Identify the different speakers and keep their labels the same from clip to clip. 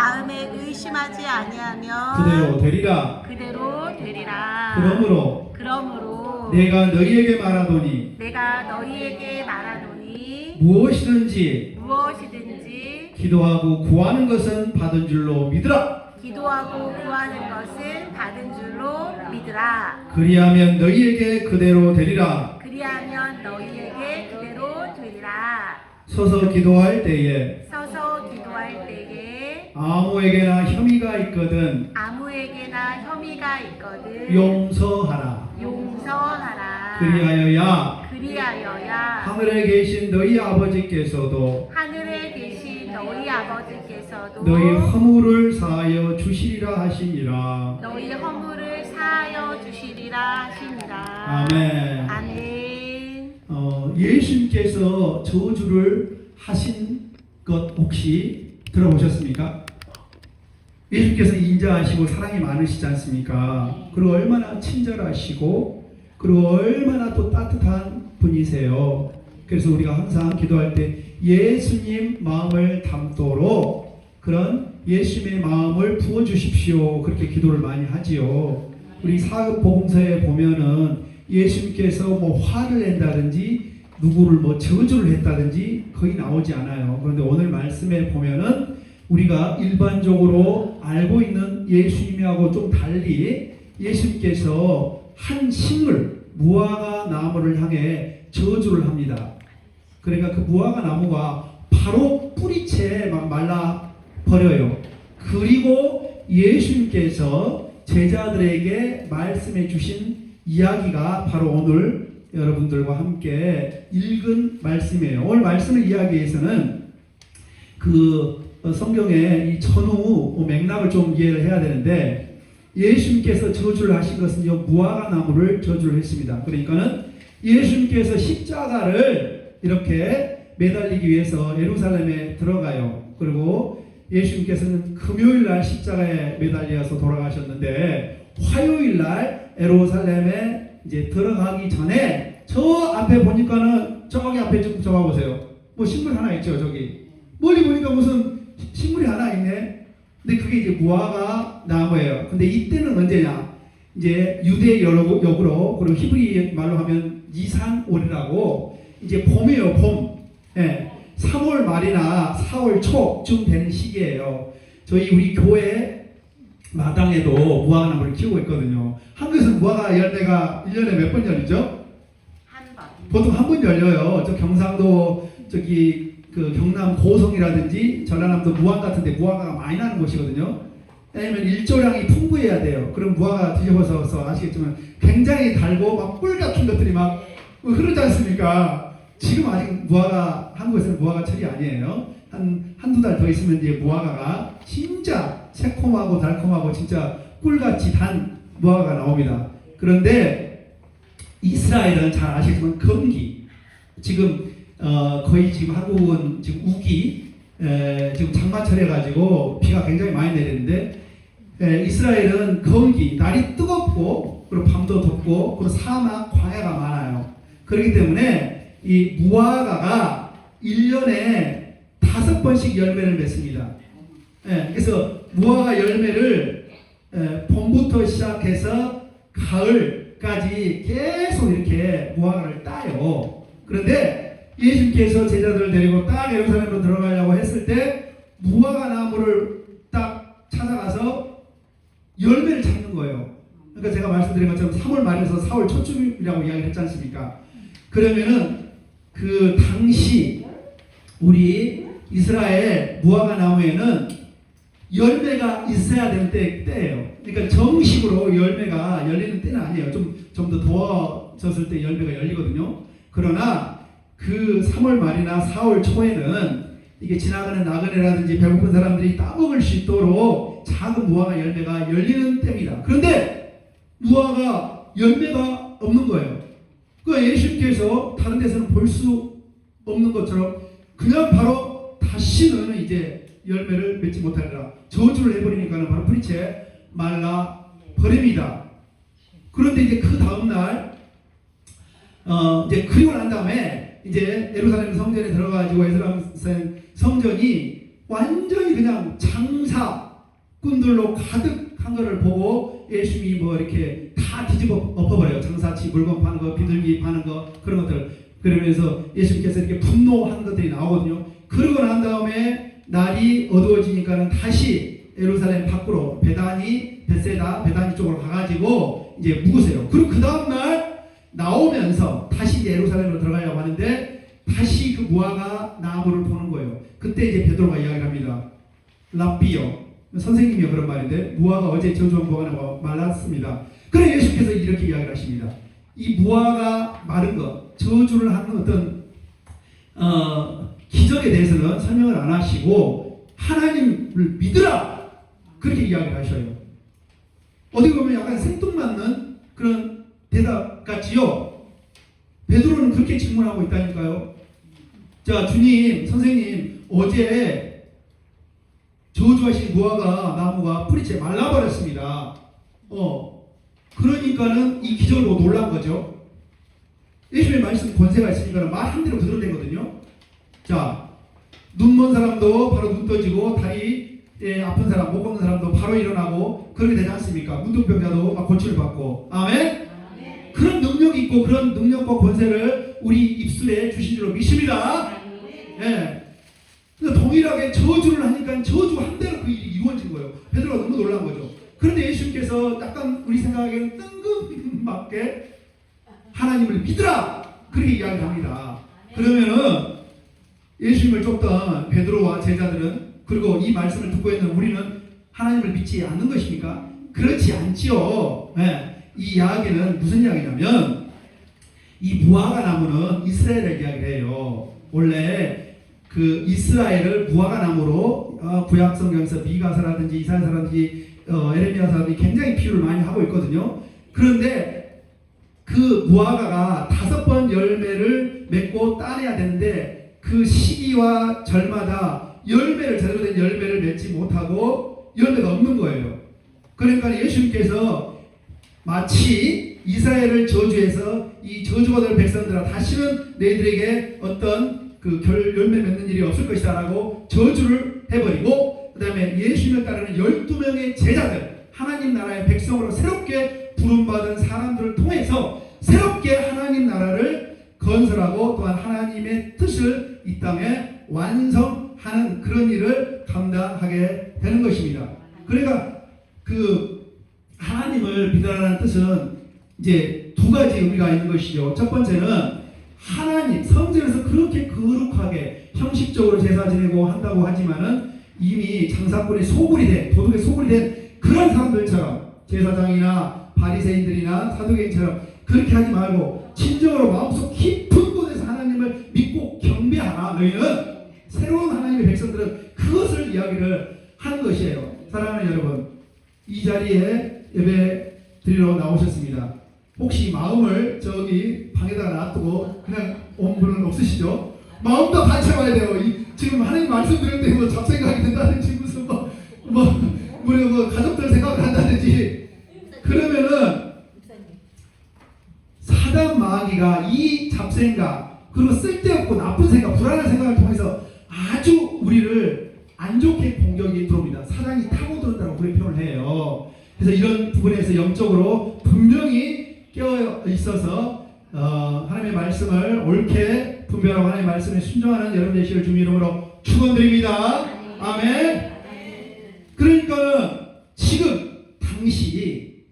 Speaker 1: 마음에 의심하지 아니하며
Speaker 2: 그대로 되리라.
Speaker 1: 그대로 되리라.
Speaker 2: 그러므로 내가 너희에게 말하노니
Speaker 1: 내가 너희에게 말하노니
Speaker 2: 무엇이든지
Speaker 1: 기도하고
Speaker 2: 구하는 것은 받은 줄로 믿으라.
Speaker 1: 기도하고 구하는 것은 받은 줄로 믿으라.
Speaker 2: 그리하면 너희에게 그대로 되리라.
Speaker 1: 그리하면 너희에게 그대로 되리라.
Speaker 2: 서서 기도할 때에 아무에게나 혐의가 있거든 용서하라. 그리하여야 하늘에 계신 너희 아버지께서도 너희 허물을 사하여 주시리라 하시니라. 아멘. 예수님께서 저주를 하신 것 혹시 들어보셨습니까? 예수님께서 인자하시고 사랑이 많으시지 않습니까? 그리고 얼마나 친절하시고 그리고 얼마나 또 따뜻한 분이세요. 그래서 우리가 항상 기도할 때 예수님 마음을 담도록 그런 예수님의 마음을 부어주십시오. 그렇게 기도를 많이 하지요. 우리 사역복음서에 보면은 예수님께서 뭐 화를 낸다든지 누구를 뭐 저주를 했다든지 거의 나오지 않아요. 그런데 오늘 말씀에 보면은 우리가 일반적으로 알고 있는 예수님하고 좀 달리 예수님께서 한 식물 무화과 나무를 향해 저주를 합니다. 그러니까 그 무화과 나무가 바로 뿌리채 막 말라 버려요. 그리고 예수님께서 제자들에게 말씀해 주신 이야기가 바로 오늘 여러분들과 함께 읽은 말씀이에요. 오늘 말씀을 이야기하기 위해서는 그 성경의 이 전후 맥락을 좀 이해를 해야 되는데 예수님께서 저주를 하신 것은 이 무화과 나무를 저주를 했습니다. 그러니까는 예수님께서 십자가를 이렇게 매달리기 위해서 예루살렘에 들어가요. 그리고 예수님께서는 금요일 날 십자가에 매달려서 돌아가셨는데 화요일 날 예루살렘에 이제 들어가기 전에 저 앞에 보니까는 저기 앞에 좀 보세요. 뭐 식물 하나 있죠. 저기 멀리 보니까 무슨 식물이 하나 있네. 근데 그게 이제 무화과 나무예요. 근데 이때는 언제냐? 이제 유대 역으로 그리고 히브리 말로 하면 니산월이라고 이제 봄이에요. 봄. 예. 3월 말이나 4월 초쯤 되는 시기예요. 우리 교회 마당에도 무화과 나무를 키우고 있거든요. 한국에서는 무화과 열매가 1년에 몇 번 열리죠?
Speaker 1: 한 번.
Speaker 2: 보통 한 번 열려요. 저 경상도 그 경남 고성이라든지 전라남도 무안 같은 데 무화과가 많이 나는 곳이거든요. 왜냐면 일조량이 풍부해야 돼요. 그럼 무화과 드셔보셔서 아시겠지만 굉장히 달고 막 꿀 같은 것들이 막 흐르지 않습니까? 지금 아직 한국에서는 무화과 철이 아니에요. 한두 달 더 있으면 이제 무화과가 진짜 새콤하고 달콤하고 진짜 꿀같이 단 무화과가 나옵니다. 그런데 이스라엘은 잘 아시겠지만 건기. 지금 거의 지금 한국은 지금 우기 지금 장마철 해가지고 비가 굉장히 많이 내리는데 이스라엘은 건기, 날이 뜨겁고 그리고 밤도 덥고 그리고 사막 광야가 많아요. 그렇기 때문에 이 무화과가 1년에 5번씩 열매를 맺습니다. 그래서 무화과 열매를 봄부터 시작해서 가을까지 계속 이렇게 무화과를 따요. 그런데 예수님께서 제자들을 데리고 딱 예루살렘으로 들어가려고 했을 때 무화과 나무를 딱 찾아가서 열매를 찾는 거예요. 그러니까 제가 말씀드린 것처럼 3월 말에서 4월 초쯤이라고 이야기를 했지 않습니까? 그러면은 그 당시 우리 이스라엘 무화과 나무에는 열매가 있어야 되는 때예요. 그러니까 정식으로 열매가 열리는 때는 아니에요. 좀 더 더워졌을 때 열매가 열리거든요. 그러나 그 3월 말이나 4월 초에는 이게 지나가는 나그네라든지 배고픈 사람들이 따먹을 수 있도록 작은 무화과 열매가 열리는 때입니다. 그런데 무화과 열매가 없는 거예요. 그러니까 예수님께서 다른 데서는 볼 수 없는 것처럼 그냥 바로 다시는 이제 열매를 맺지 못하리라 저주를 해버리니까는 바로 뿌리채 말라 버립니다. 그런데 이제 그 다음날 이제 그리고 난 다음에 이제 예루살렘 성전에 들어가지고 예루살렘 성전이 완전히 그냥 장사 장사꾼들로 가득한 것을 보고 예수님이 뭐 이렇게 다 뒤집어 엎어버려요. 장사치, 물건 파는 거, 비둘기 파는 거, 그런 것들. 그러면서 예수님께서 이렇게 분노하는 것들이 나오거든요. 그러고 난 다음에 날이 어두워지니까는 다시 예루살렘 밖으로 베세다 쪽으로 가가지고 이제 묵으세요. 그리고 그 다음날 나오면서 다시 예루살렘으로 들어가려고 하는데 다시 그 무화과 나무를 보는 거예요. 그때 이제 베드로가 이야기를 합니다. 랍비요, 선생님이요, 그런 말인데 무화과 어제 저주한 무화과가 말랐습니다. 그래 예수께서 이렇게 이야기를 하십니다. 이 무화과 마른 것, 저주를 하는 어떤 기적에 대해서는 설명을 안 하시고 하나님을 믿으라, 그렇게 이야기를 하셔요. 어디 보면 약간 생뚱맞는 그런 대답 같지요. 베드로는 그렇게 질문하고 있다니까요. 자, 주님, 선생님, 어제 저주하신 무화과 나무가 뿌리채 말라버렸습니다. 그러니까는 이 기적을 보고 놀란 거죠. 예수님의 말씀 권세가 있으니까 말 한대로 그대로 되거든요. 자, 눈 먼 사람도 바로 눈 떠지고, 다리 아픈 사람, 못 걷는 사람도 바로 일어나고, 그렇게 되지 않습니까? 문둥병자도 막 고침을 받고. 아멘? 그런 능력이 있고, 그런 능력과 권세를 우리 입술에 주신 줄로 믿습니다. 예. 그래서 동일하게 저주를 하니까 저주 한 대로 그 일이 이루어진 거예요. 베드로가 너무 놀란 거죠. 그런데 예수님께서 약간 우리 생각에는 뜬금맞게 하나님을 믿으라, 그렇게 이야기합니다. 그러면은 예수님을 쫓던 베드로와 제자들은, 그리고 이 말씀을 듣고 있는 우리는 하나님을 믿지 않는 것입니까? 그렇지 않지요. 네. 이 이야기는 무슨 이야기냐면, 이 무화과 나무는 이스라엘을 이야기를 해요. 원래 그 이스라엘을 무화과 나무로 구약 성경에서 미가서라든지 이사야서라든지 에레미야서라든지 굉장히 비유를 많이 하고 있거든요. 그런데 그 무화과가 5번 열매를 맺고 따내야 되는데 그 시기와 절마다 열매를, 제대로 된 열매를 맺지 못하고 열매가 없는 거예요. 그러니까 예수님께서 마치 이스라엘을 저주해서 이 저주받을 백성들아, 다시는 너희들에게 어떤 그 열매 맺는 일이 없을 것이다 라고 저주를 해버리고, 그 다음에 예수님을 따르는 12명의 제자들, 하나님 나라의 백성으로 새롭게 부름받은 사람들을 통해서 새롭게 하나님 나라를 건설하고 또한 하나님의 뜻을 이 땅에 완성하는 그런 일을 감당하게 되는 것입니다. 그러니까 그 하나님을 믿으라는 뜻은 이제 두 가지 의미가 있는 것이죠. 첫 번째는 하나님, 성전에서 그렇게 거룩하게 형식적으로 제사 지내고 한다고 하지만은 이미 장사꾼의 소굴이 된, 도둑의 소굴이 된 그런 사람들처럼, 제사장이나 바리새인들이나 사두개인처럼 그렇게 하지 말고 진정으로 마음속 깊은 곳에서 하나님을 믿고 경배하라. 너희는, 새로운 하나님의 백성들은 그것을 이야기를 하는 것이에요. 사랑하는 여러분, 이 자리에 예배 드리러 나오셨습니다. 혹시 마음을 저기 방에다가 놔두고 그냥 온 분은 없으시죠? 마음도 같이 와야 돼요. 지금 하나님 말씀 들을 때 뭐 잡생각이 든다든지 무슨 우리 가족들 생각을 한다든지, 그러면은 사단 마귀가 이 잡생각, 그리고 쓸데없고 나쁜 생각, 불안한 생각을 통해서 아주 우리를 안 좋게 공격이 들어옵니다. 사단이 타고 들어온다고 그렇게 표현을 해요. 그래서 이런 부분에서 영적으로 분명히 깨어 있어서 하나님의 말씀을 옳게 분별하고 하나님의 말씀에 순종하는 여러분 되시길 주님 이름으로 축원드립니다. 아멘. 그러니까 지금 당시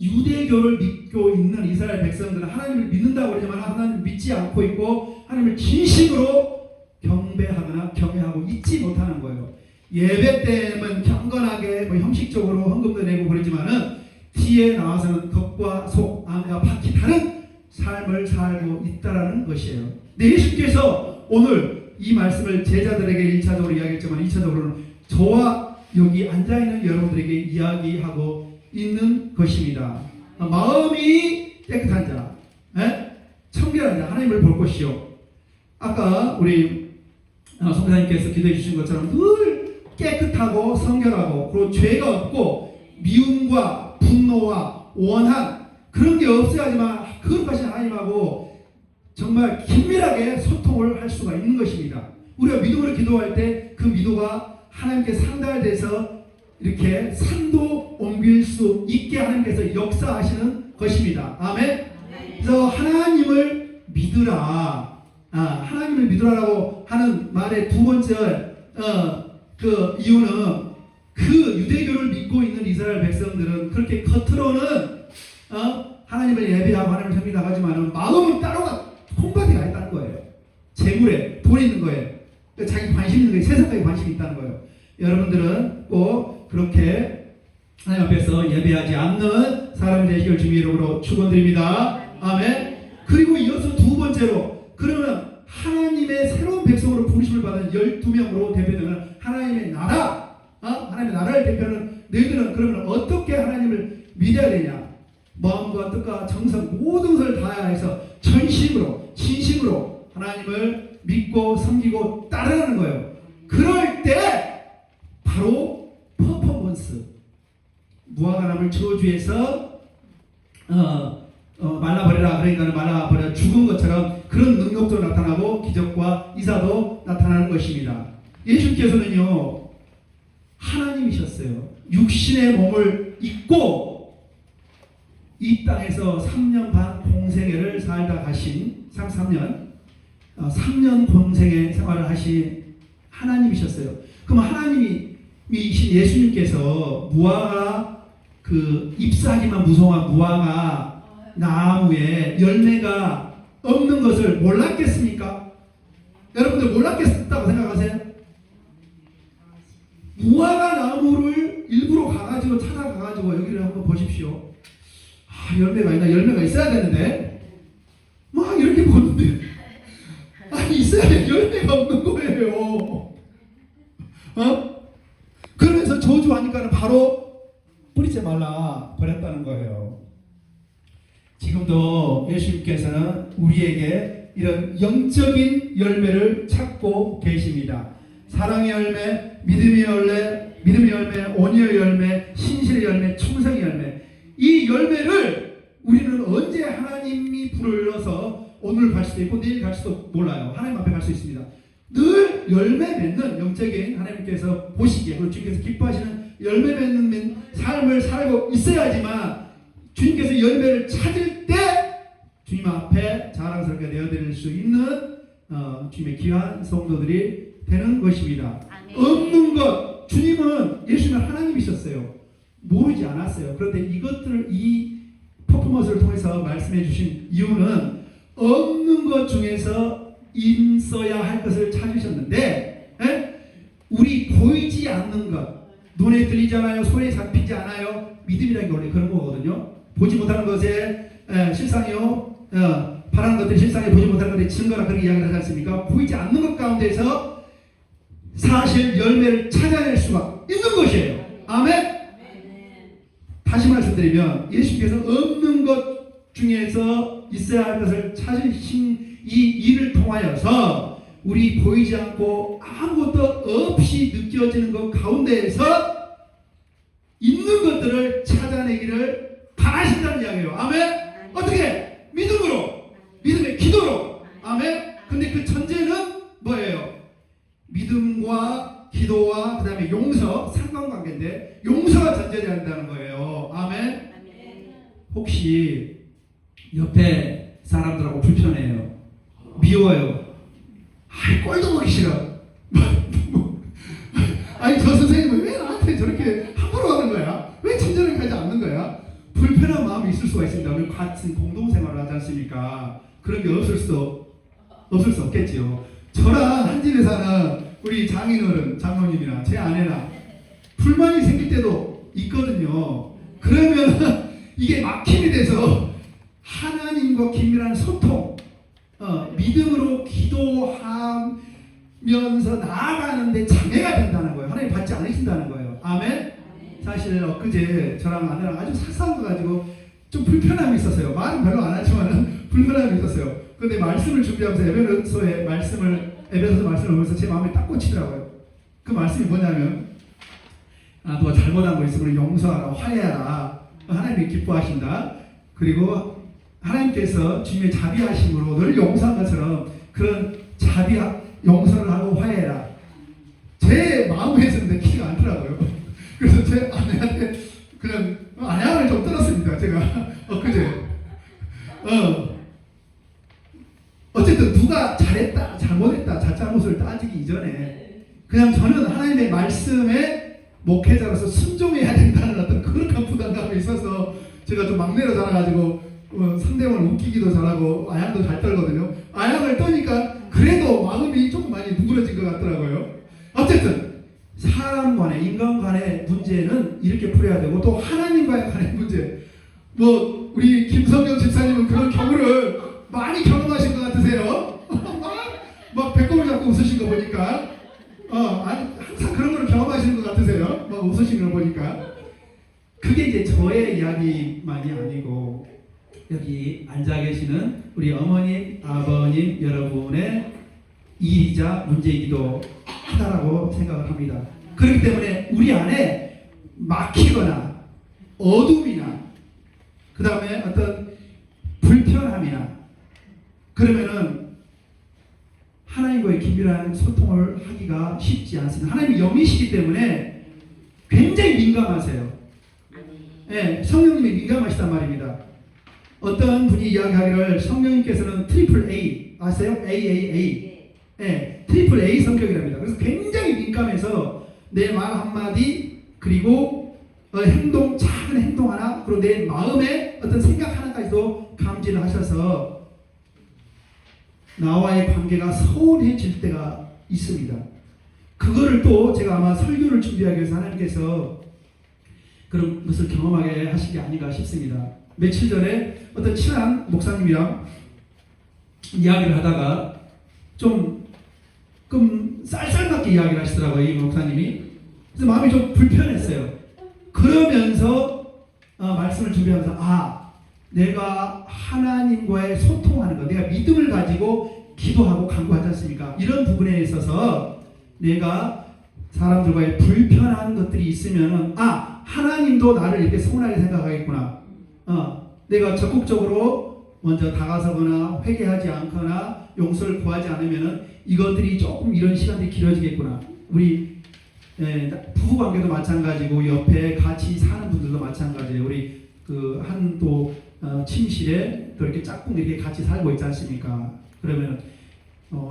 Speaker 2: 유대교를 믿고 있는 이스라엘 백성들은 하나님을 믿는다고 그러지만 하나님을 믿지 않고 있고 하나님을 진심으로 경배하거나 경외하고 있지 못하는 거예요. 예배 때는 경건하게 형식적으로 헌금도 내고 그러지만은 뒤에 나와서는 겉과 속, 안과 밖이 다른 삶을 살고 있다라는 것이에요. 근데 예수께서 오늘 이 말씀을 제자들에게 1차적으로 이야기했지만 2차적으로는 저와 여기 앉아있는 여러분들에게 이야기하고 있는 것입니다. 마음이 깨끗한 자, 청결한 자, 하나님을 볼 것이요. 아까 우리 성사님께서 기도해 주신 것처럼 늘 깨끗하고 성결하고, 그리고 죄가 없고 미움과 분노와 원한 그런 게 없어야지만 그것까지 하나님하고 정말 긴밀하게 소통을 할 수가 있는 것입니다. 우리가 믿음으로 기도할 때 그 하나님께 상달돼서 이렇게 산도 옮길 수 있게 하나님께서 역사하시는 것입니다. 아멘. 그래서 하나님을 믿으라. 하나님을 믿으라라고 하는 말의 두 번째 그 이유는 그 유대교를 믿고 있는 이스라엘 백성들은 그렇게 겉으로는 하나님을 예배하고 하나님을 섬기나가지만 마음은 따로가 콩밭에 있다는 거예요. 재물에 돈 있는 거예요. 자기 관심 있는 거예요. 세상에 관심이 있다는 거예요. 여러분들은 꼭 그렇게 하나님 앞에서 예배하지 않는 사람이 되시길 주님의 이름으로 축원드립니다. 아멘. 그리고 이어서 두 번째로, 그러면 하나님의 새로운 백성으로 부르심을 받은 12명으로 대표되는 하나님의 나라, 하나님의 나라를 대표하는 너희들은 그러면 어떻게 하나님을 믿어야 되냐? 마음과 뜻과 정성 모든 것을 다해서 전심으로 진심으로 하나님을 믿고 섬기고 따르는 거예요. 그럴 때 바로 퍼포먼스, 무화과나무를 저주해서 말라버려라, 그러니까 말라버려 죽은 것처럼 그런 능력도 나타나고 기적과 이사도 나타나는 것입니다. 예수께서는요 하나님이셨어요. 육신의 몸을 입고 이 땅에서 3년 반 공생애를 살다 가신 3년 공생애 생활을 하신 하나님이셨어요. 그럼 하나님이신 예수님께서 무화과 그 잎사귀만 무성한 무화과 나무에 열매가 없는 것을 몰랐겠습니까? 여러분들 몰랐겠다고 생각하세요? 무화과 나무를 일부러 가가지고 찾아가가지고 여기를 한번 보십시오. 열매가 있나? 열매가 있어야 되는데 막 이렇게 보는데 있어야 돼. 열매가 없는 거예요. 그러면서 저주하니까 바로 뿌리지 말라 버렸다는 거예요. 지금도 예수님께서는 우리에게 이런 영적인 열매를 찾고 계십니다. 사랑의 열매, 믿음의 열매, 온유의 열매, 신실의 열매, 충성의 열매. 이 열매를 우리는 언제 하나님이 불러서 오늘 갈 수도 있고 내일 갈 수도 몰라요. 하나님 앞에 갈 수 있습니다. 늘 열매 맺는 영적인 하나님께서 보시기에, 그리고 주님께서 기뻐하시는 열매 맺는 삶을 살고 있어야지만 주님께서 열매를 찾을 때 주님 앞에 자랑스럽게 내어드릴 수 있는 주님의 귀한 성도들이 되는 것입니다.
Speaker 1: 아멘.
Speaker 2: 없는 것, 주님은 예수님은 하나님이셨어요. 모르지 않았어요. 그런데 이것들을 이 퍼포먼스를 통해서 말씀해 주신 이유는 없는 것 중에서 있어야 할 것을 찾으셨는데, 우리 보이지 않는 것, 눈에 들리지 않아요, 손에 잡히지 않아요. 믿음이라는 게 원래 그런 거거든요. 보지 못하는 것에 실상이요, 바라는 것들이 실상에 보지 못하는 것들이 증거라, 그렇게 이야기를 하지 않습니까? 보이지 않는 것 가운데서 사실 열매를 찾아낼 수가 있는 것이에요. 아멘. 다시 말씀드리면 예수께서 없는 것 중에서 있어야 할 것을 찾으신 이 일을 통하여서 우리 보이지 않고 아무것도 없이 느껴지는 것 가운데에서 있는 것들을 찾아내기를 바라신다는 이야기예요. 아멘. 어떻게? 믿음으로, 믿음의 기도로. 아멘. 근데 그 전제는 뭐예요? 믿음과 기도와 그 다음에 용서, 상관관계인데 용서가 전제되어야 한다는 거예요. 아멘. 혹시 옆에 사람들하고 불편해요, 미워요, 꼴도 보기 싫어. 아니 저 선생님은 왜 나한테 저렇게 함부로 하는 거야? 왜 친절하게 하지 않는 거야? 불편한 마음이 있을 수가 있습니다. 우리 같은 공동생활을 하지 않습니까? 그런 게 없을 수 없겠지요. 저랑 한 집에 사는 우리 장인어른, 장모님이나 제 아내나 불만이 생길 때도 있거든요. 그러면 이게 막힘이 돼서 하나님과 긴밀한 소통, 믿음으로 기도하면서 나아가는데 장애가 된다는 거예요. 하나님 받지 않으신다는 거예요. 아멘. 사실 엊그제 저랑 아내랑 아주 살살 가지고 좀 불편함이 있었어요. 말은 별로 안 하지만은 불편함이 있었어요. 근데 말씀을 준비하면서 에베소서 말씀을 보면서 제 마음에 딱 꽂히더라고요. 그 말씀이 뭐냐면, 너 잘못한 거 있으면 용서하라, 화해하라. 하나님이 기뻐하신다. 그리고 하나님께서 주님의 자비하심으로 너를 용서한 것처럼 그런 용서를 하고 화해해라. 제 마음에서는 그래서 제 아내한테 그냥 안양을 좀 떨었습니다. 제가 엊그제. 어쨌든 누가 잘했다, 잘못했다, 잘잘못을 따지기 이전에 그냥 저는 하나님의 말씀에 목회자로서 순종해야 된다는 어떤 그런 부담감이 있어서 제가 좀 막내로 자라가지고 상대방을 웃기기도 잘하고 아양도 잘 떨거든요. 아양을 떠니까 그래도 마음이 조금 많이 누그러진 것 같더라고요. 어쨌든 사람 간의 인간 간의 문제는 이렇게 풀어야 되고 또 하나님과의 간의 문제 뭐 우리 김성경 집사님은 그런 경우를 많이 경험하신 것 같으세요. 막 배꼽을 잡고 웃으신 거 보니까 아니, 항상 그런 걸 경험하시는 것 같으세요. 막 웃으시는 거 보니까 그게 이제 저의 이야기만이 아니고 여기 앉아 계시는 우리 어머님, 아버님 여러분의 일이자 문제이기도 하다라고 생각을 합니다. 그렇기 때문에 우리 안에 막히거나 어둠이나 그 다음에 어떤 불편함이나 그러면은 하나님과의 긴밀한 소통을 하기가 쉽지 않습니다. 하나님이 영이시기 때문에 굉장히 민감하세요. 네, 성령님이 민감하시단 말입니다. 어떤 분이 이야기하기를 성령님께서는 트리플 A 아세요? AAA. 네, 트리플 A 성격이랍니다. 그래서 굉장히 민감해서 내 말 한마디 그리고 행동, 작은 행동 하나 그리고 내 마음의 어떤 생각 하나까지도 감지를 하셔서 나와의 관계가 서운해질 때가 있습니다. 그거를 또 제가 아마 설교를 준비하기 위해서 하나님께서 그런 것을 경험하게 하신 게 아닌가 싶습니다. 며칠 전에 어떤 친한 목사님이랑 이야기를 하다가 좀 쌀쌀맞게 이야기를 하시더라고요. 이 목사님이. 그래서 마음이 좀 불편했어요. 그러면서 말씀을 준비하면서 내가 하나님과의 소통하는 것, 내가 믿음을 가지고 기도하고 간구하지 않습니까? 이런 부분에 있어서 내가 사람들과의 불편한 것들이 있으면 하나님도 나를 이렇게 서운하게 생각하겠구나. 내가 적극적으로 먼저 다가서거나 회개하지 않거나 용서를 구하지 않으면 이것들이 조금 이런 시간들이 길어지겠구나. 우리 부부관계도 마찬가지고 옆에 같이 사는 분들도 마찬가지예요. 우리 그 한 또 침실에 또 이렇게 짝꿍 이렇게 같이 살고 있지 않습니까? 그러면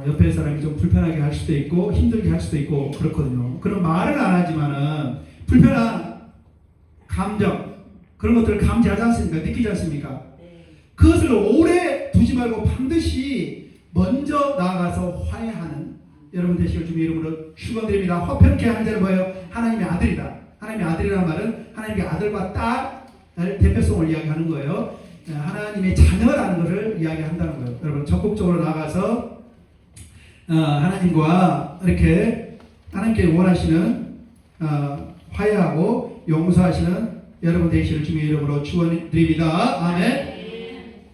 Speaker 2: 옆에 사람이 좀 불편하게 할 수도 있고 힘들게 할 수도 있고 그렇거든요. 그런 말은 안 하지만은 불편한 감정 그런 것들을 감지하지 않습니까? 느끼지 않습니까? 그것을 오래 두지 말고 반드시 먼저 나아가서 화해하는 여러분 되시길 주님의 이름으로 축원드립니다. 화평케 하는 자는 뭐예요? 하나님의 아들이다. 하나님의 아들이라는 말은 하나님의 아들과 딸 대표성을 이야기하는 거예요. 하나님의 자녀라는 것을 이야기한다는 거예요. 여러분 적극적으로 나가서 하나님과 이렇게 하나님께 원하시는 화해하고 용서하시는 여러분 되시길 주님의 이름으로 축원드립니다. 아멘.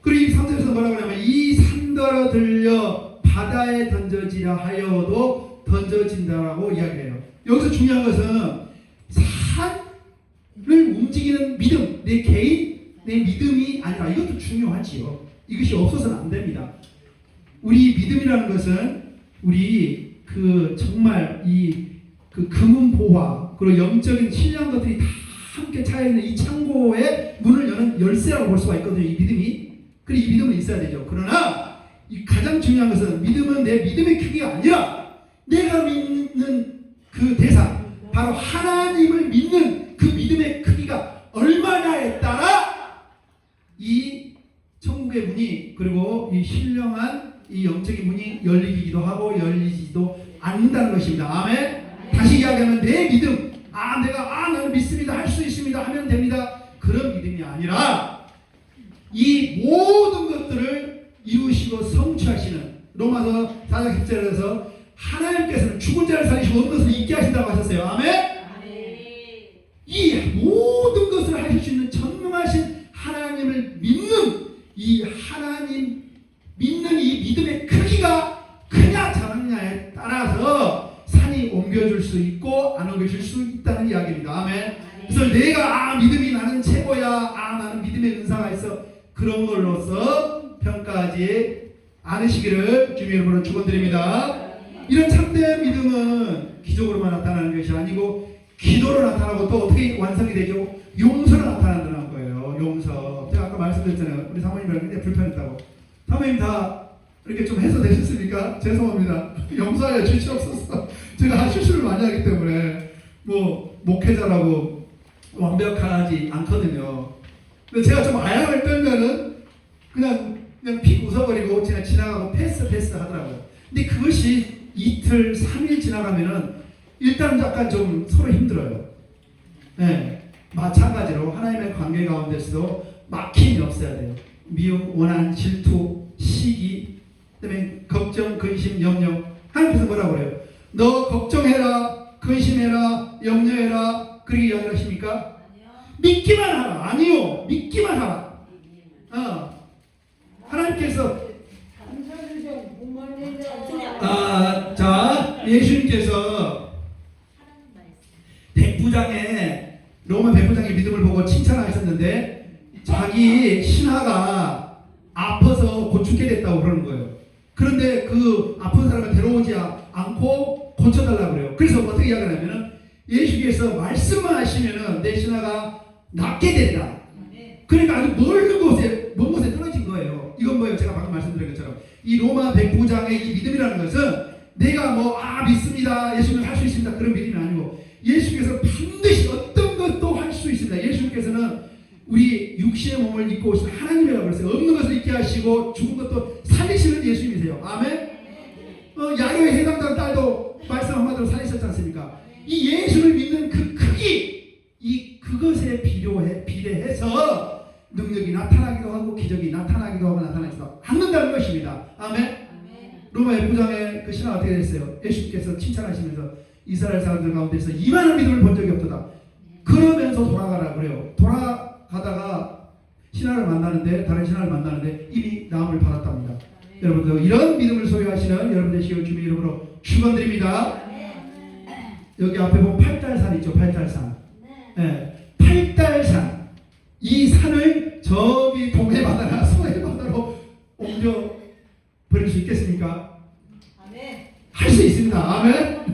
Speaker 2: 그리고 이 3절에서 뭐라고 하냐면 이 산더러 들려 바다에 던져지려 하여도 던져진다라고 이야기해요. 여기서 중요한 것은 산을 움직이는 믿음, 내 개인 내 믿음이 아니라 이것도 중요하지요. 이것이 없어서는 안 됩니다. 우리 믿음이라는 것은 우리 정말 그 금은 보화 그리고 영적인 신령 것들이 다 함께 차여 있는 이 창고의 문을 여는 열쇠라고 볼 수가 있거든요. 이 믿음이. 그리고 이 믿음은 있어야 되죠. 그러나 이 가장 중요한 것은 믿음은 내 믿음의 크기가 아니라 내가 믿는 그 대상 바로 하나님을 믿는 그 믿음의 크기가 얼마냐에 따라 이 천국의 문이 그리고 이 신령한 이 영적인 문이 열리기도 하고 열리지도 않는다는 것입니다. 아멘. 다시 이야기하면 내 믿음 내가 나는 믿습니다 할 수 있습니다 하면 됩니다. 그런 믿음이 아니라 이 모든 것들을 이루시고 성취하시는 로마서 4장 10절에서 하나님께서는 죽은 자를 살리시고 모든 것을 있게 하신다고 하셨어요. 아멘. 이 모든 것을 하실 수 있는 전능하신 하나님을 믿는 이 하나님 믿는 이 믿음의 크기가 크냐 작느냐에 따라서 산이 옮겨줄 수 있고 안 옮겨줄 수 있다는 이야기입니다. 아멘. 그래서 내가 믿음이 나는 최고야 나는 믿음의 은사가 있어 그런 걸로서 평가하지 않으시기를 주님의 이름으로 축원드립니다. 이런 참된 믿음은 기적으로만 나타나는 것이 아니고 기도로 나타나고 또 어떻게 완성이 되죠? 용서로 나타난다는 거예요. 용서. 제가 아까 말씀드렸잖아요. 우리 사모님이랑 굉장히 불편했다고. 사모님 다 이렇게 좀 해서 되셨습니까? 죄송합니다. 용서하여 주시옵소서. 제가 실수를 많이 하기 때문에 뭐 목회자라고 완벽하지 않거든요. 근데 제가 좀 아양을 떨면은 그냥 픽 웃어버리고 그냥 지나가고 패스 하더라고요. 근데 그것이 이틀, 3일 지나가면은 일단 약간 좀 서로 힘들어요. 네. 마찬가지로 하나님의 관계 가운데서도 막힘이 없어야 돼요. 미움, 원한, 질투, 시기, 그다음에 걱정, 근심, 염려. 하나님께서 뭐라고 그래요? 너 걱정해라, 근심해라, 염려해라. 그렇게 이야기하십니까? 믿기만 하라. 아니요. 믿기만 하라. 하나님께서 자, 예수님께서 백부장의 로마 백부장의 믿음을 보고 칭찬하셨는데 자기 신하가 아파서 곧 죽게 됐다고 그러는 거예요. 그런데 그 아픈 사람을 데려오지 않고 고쳐달라고 그래요. 그래서 어떻게 이야기하냐면은 예수께서 말씀만 하시면은 내 신하가 낫게 된다. 그러니까 아주 먼 곳에 떨어진 거예요. 이건 뭐예요? 제가 방금 말씀드린 것처럼 이 로마 백부장의 이 믿음이라는 것은 내가 믿습니다. 예수님 할 수 있습니다. 그런 믿음이 아니고 예수께서 반드시 어떤 것도 할 수 있습니다. 예수님께서는 우리 육신의 몸을 입고 오신 하나님이라고 그랬어요. 없는 것을 있게 하시고 죽은 것도 살리시는 예수님이세요. 아멘? 야로의 해당당 딸도 말씀 한마디로 살리셨지 않습니까? 이 예수를 믿는 그 크기, 그것에 비례해서 능력이 나타나기도 하고 기적이 나타나기도 하고 나타나지도 않는다는 것입니다. 아멘? 로마 백부장의 그 신하가 어떻게 됐어요? 예수님께서 칭찬하시면서 이스라엘 사람들 가운데서 이만한 믿음을 본 적이 없도다. 그러면서 돌아가라 그래요. 돌아가다가 다른 신하를 만나는데 이미 나음을 받았답니다. 여러분들 이런 믿음을 소유하시는 여러분들 시간 주님 이름으로 축원드립니다. 여기 앞에 보면 팔달산 있죠. 팔달산. 네. 팔달산. 이 산을 저기 동해 바다나 서해 바다로 옮겨 버릴 수 있겠습니까? 할 수 있습니다. 아멘.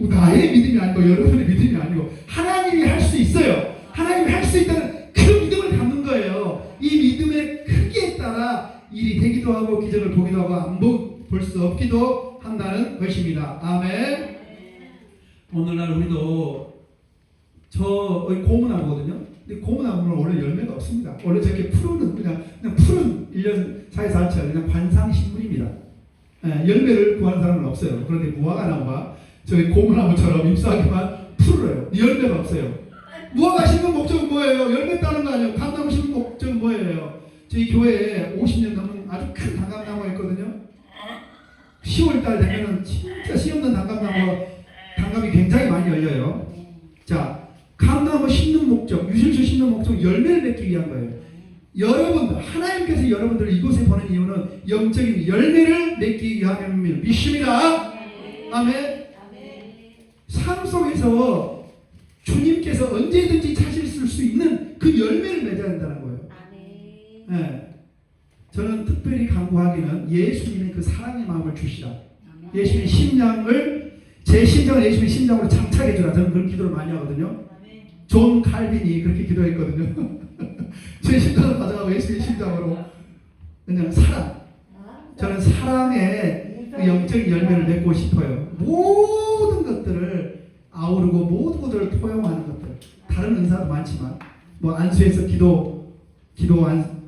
Speaker 2: 나의 믿음이 아니고 여러분의 믿음이 아니고 하나님이 할 수 있어요. 하나님이 할 수 있다는 그 믿음을 갖는 거예요. 이 믿음의 크기에 따라 일이 되기도 하고 기적을 보기도 하고 안 볼 수 없기도 한다는 것입니다. 아멘. 오늘날 우리도 고무나무거든요. 근데 고무나무는 원래 열매가 없습니다. 원래 저렇게 푸른 그냥 푸른 1년 사이에서 알처럼 그냥 관상식물입니다. 열매를 구하는 사람은 없어요. 그런데 무화과나무가 저희 고무나무처럼 잎사귀만 푸르러요. 열매가 없어요. 무화과 심는 목적은 뭐예요? 열매 따는 거 아니에요. 감나무 심는 목적은 뭐예요? 저희 교회에 50년 넘은 아주 큰 단감나무가 있거든요. 10월달 되면은 진짜 씨없는 단감이 굉장히 많이 열려요. 자, 감나무 심는 목적, 유실수 심는 목적, 열매를 맺기 위한 거예요. 여러분들, 하나님께서 여러분들을 이곳에 보낸 이유는 영적인 열매를 맺기 위함을 믿습니다. 아멘. 삶 속에서 주님께서 언제든지 찾으실 수 있는 그 열매를 맺어야 된다는 거예요. 네. 저는 특별히 간구하기는 예수님의 그 사랑의 마음을 주시라. 예수님의 심장을 제 심장을 예수님의 심장으로 장착해 주라. 저는 그런 기도를 많이 하거든요. 존 칼빈이 그렇게 기도했거든요. 제 심장을 가져가고 예수님의 심장으로 그냥 사랑. 저는 사랑의 그 영적인 열매를 맺고 싶어요. 모든 것들을 아우르고 모든 것들을 포용하는 것들. 다른 은사도 많지만 안수에서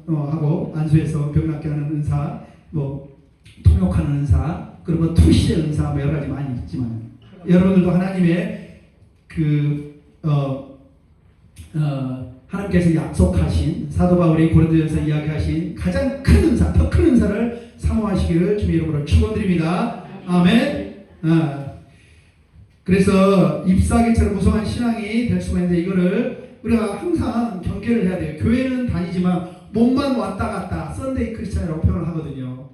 Speaker 2: 하고 안수에서 병 낫게 하는 은사, 통역하는 은사, 그리고 투시의 은사 여러 가지 많이 있지만 여러분들도 하나님의 하나님께서 약속하신 사도 바울이 고린도전서 이야기하신 가장 큰 은사, 더 큰 은사를 사모하시기를 주님의 이름으로 축원드립니다. 아멘. 그래서 잎사귀처럼 무성한 신앙이 될 수가 있는데 이거를 우리가 항상 경계를 해야 돼요. 교회는 다니지만 몸만 왔다 갔다 썬데이 크리스찬이라고 표현을 하거든요.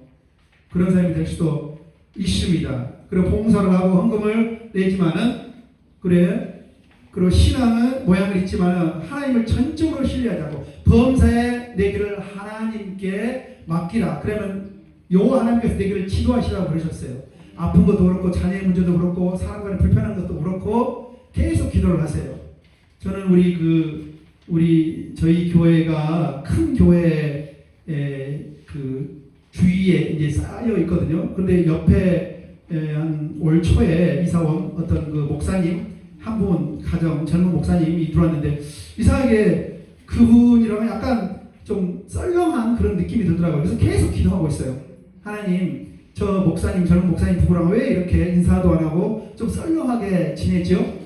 Speaker 2: 그런 사람이 될 수도 있습니다. 그리고 봉사를 하고 헌금을 내지만은 그리고 신앙은 모양을 있지만은 하나님을 전적으로 신뢰하자고 범사에 내 길을 하나님께 맡기라. 그러면 하나님께서 내 길을 지도하시라고 그러셨어요. 아픈 것도 그렇고 자녀의 문제도 그렇고 사람 간의 불편한 것도 그렇고 계속 기도를 하세요. 저는 저희 교회가 큰 교회에 그 주위에 이제 쌓여 있거든요. 근데 옆에 한 올 초에 이사 온 어떤 그 목사님 한 분 가정 젊은 목사님이 들어왔는데 이상하게 그분이랑 약간 좀 썰렁한 그런 느낌이 들더라고요. 그래서 계속 기도하고 있어요. 하나님, 저 목사님, 젊은 목사님 부부랑 왜 이렇게 인사도 안 하고 좀 썰렁하게 지내죠?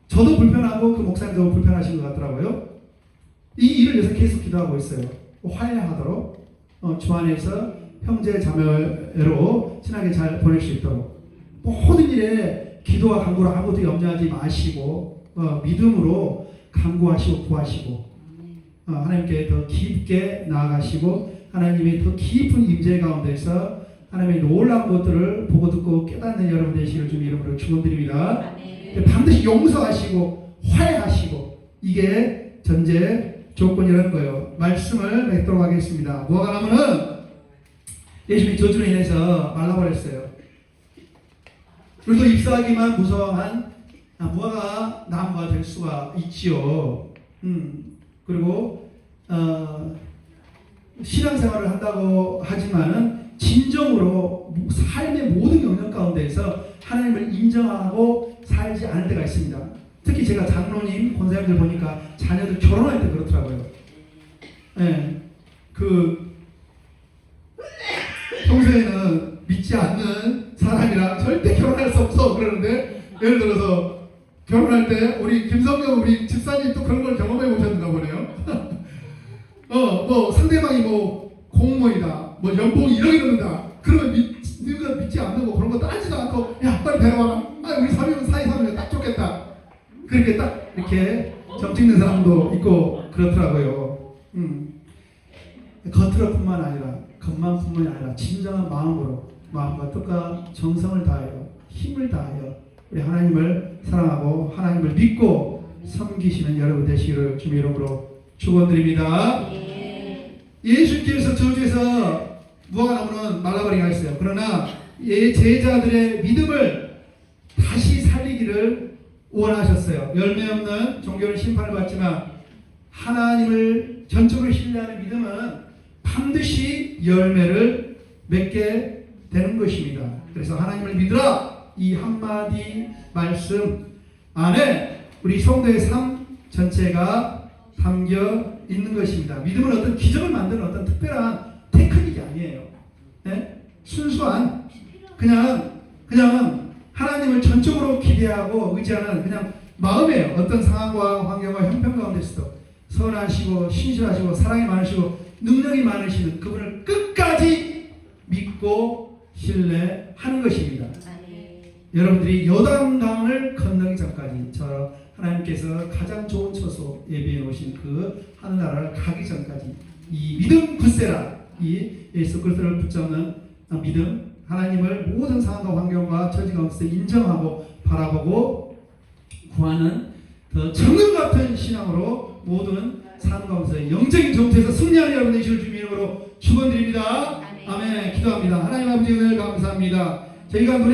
Speaker 2: 저도 불편하고 그 목사님도 불편하신 것 같더라고요. 이 일을 위해서 계속 기도하고 있어요. 화해하도록 주 안에서 형제 자매로 친하게 잘 보낼 수 있도록 모든 일에 기도와 간구로 아무것도 염려하지 마시고 믿음으로 간구하시고 구하시고 하나님께 더 깊게 나아가시고 하나님의 더 깊은 임재 가운데서 하나님의 놀라운 것들을 보고 듣고 깨닫는 여러분 되시기를 주님 이름으로 축원드립니다. 반드시 용서하시고 화해하시고 이게 전제 조건이라는 거예요. 말씀을 맺도록 하겠습니다. 무화과 나무는 예수님이 저주로 인해서 말라버렸어요. 우리도 잎사귀만 무성한 무화과 나무가 될 수가 있지요. 그리고 신앙생활을 한다고 하지만은 진정으로 삶의 모든 영역 가운데에서 하나님을 인정하고 살지 않을 때가 있습니다. 특히 제가 장로님, 권사님들 보니까 자녀들 결혼할 때 그렇더라고요. 예, 평소에는 믿지 않는 사람이랑 절대 결혼할 수 없어 그러는데 예를 들어서 결혼할 때 우리 김성경 우리 집사님 또 그런 걸 경험해 보셨나 보네요. 뭐 상대방이 뭐 공무원이다, 뭐 연봉이 이러다 그러면 믿지 않는 거 그런 거 따지도 않고 야 빨리 데려와라. 우리 사위는 사위사면 딱 좋겠다. 그렇게 딱 이렇게 점 찍는 사람도 있고 그렇더라고요. 겉으로뿐만 아니라 겉만뿐만이 아니라 진정한 마음으로 마음과 뜻과 정성을 다하여 힘을 다하여 우리 하나님을 사랑하고 하나님을 믿고 섬기시는 여러분 되시기를 주님의 이름으로 축원드립니다. 예수님께서 저주에서 무화과 나무는 말라버리게 하셨어요. 그러나 제자들의 믿음을 다시 살리기를 원하셨어요. 열매 없는 종교는 심판을 받지만 하나님을 전적으로 신뢰하는 믿음은 반드시 열매를 맺게 되는 것입니다. 그래서 하나님을 믿으라 이 한마디 말씀 안에 우리 성도의 삶 전체가 담겨 있는 것입니다. 믿음은 어떤 기적을 만드는 어떤 특별한 테크닉이 아니에요. 네? 순수한 그냥 하나님을 전적으로 기대하고 의지하는 그냥 마음이에요. 어떤 상황과 환경과 형편 가운데서도 선하시고 신실하시고 사랑이 많으시고 능력이 많으시는 그분을 끝까지 믿고 신뢰하는 것입니다. 여러분들이 요단강을 건너기 전까지 저 하나님께서 가장 좋은 처소 예비해 놓으신 그 하늘나라를 가기 전까지 이 믿음 굳세라 이 예수 그리스도를 붙잡는 믿음 하나님을 모든 상황과 환경과 처지 가운데서 인정하고 바라보고 구하는 더 정금 같은 신앙으로 모든 삶 가운데서 영적인 전투에서 승리하는 여러분 되시길 주님의 이름으로 축원드립니다. 아멘. 기도합니다. 하나님 아버지 은혜를 감사합니다. 저희가 노래